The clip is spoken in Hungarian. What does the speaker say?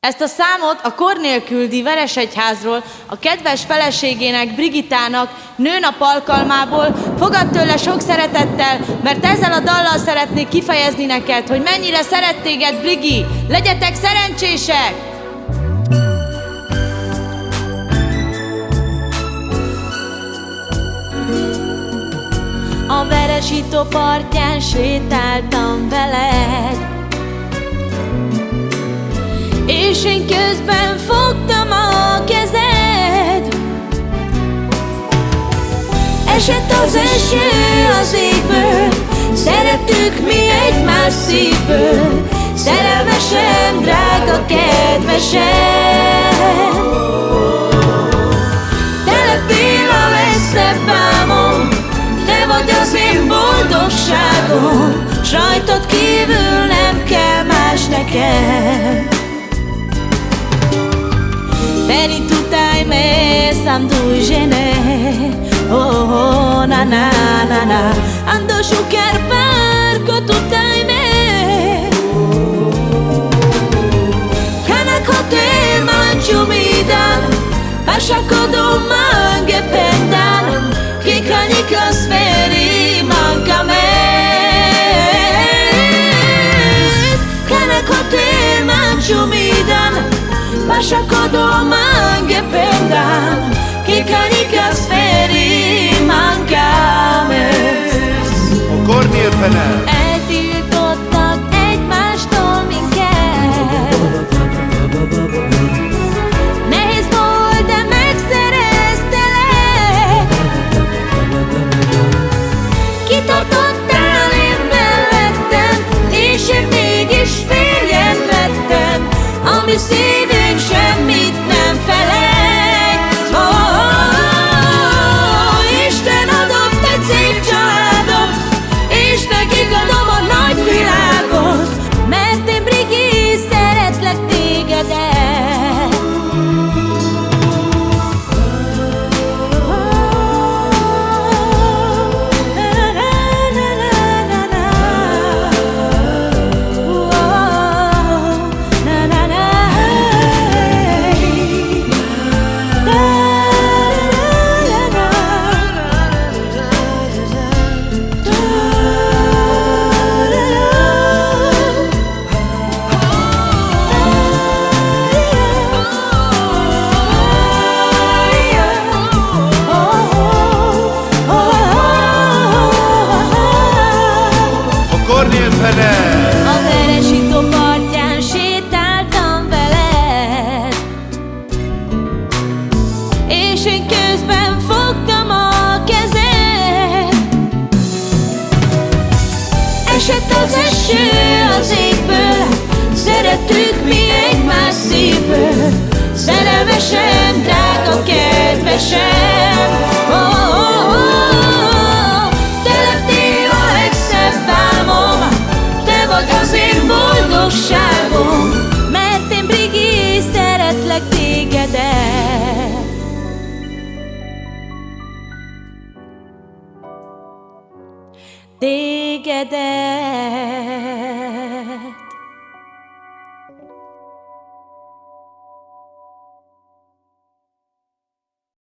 Ezt a számot a Kornél küldi Veresegyházról a kedves feleségének, Brigittának nőnap alkalmából. Fogad tőle sok szeretettel, mert ezzel a dallal szeretnék kifejezni neked, hogy mennyire szeret téged, Brigi! Legyetek szerencsések! A Veresító partján sétáltam veled, és én közben fogtam a kezed. Esett az eső az égből, szerettük mi egymás szívből, szerelmesen, drága kedvesen. Te lettél a legszebb álmom, te vagy az én boldogságom, s rajtad kívül nem kell más nekem. Ferit tutaj me sam dužene, oh, oh, na na na na. Ando šukar parko tutaj me, Kanak hotel mančumidan, Pašakodom mange pendan, Kikanika sferi manka me. Kanak hotel mančumidan, Pašakodom mange pendan, Kikanika sferi manka me. A Kornél fene! Eltiltottak egymástól minket, nehéz volt, de megszereztelek. Kitartottál én mellettem, és én mégis férjem lettem, ami szívünk semmit nem felejt. Oh, oh, oh, Isten adott egy szép családot, és nekik adom a nagy világot, mert én, Brigi, szeretlek tégedet. A Veresító partján sétáltam veled, és én közben fogtam a kezed. Esett az eső az égből, szerettük mi egymás szívből, szerelmesen, drága kedvesen. Oh, oh, oh, oh. Te lettél a legszebb álmom, te vagy az én boldogságom, mert én, Brigi, szeretlek tégedet. Tégedet.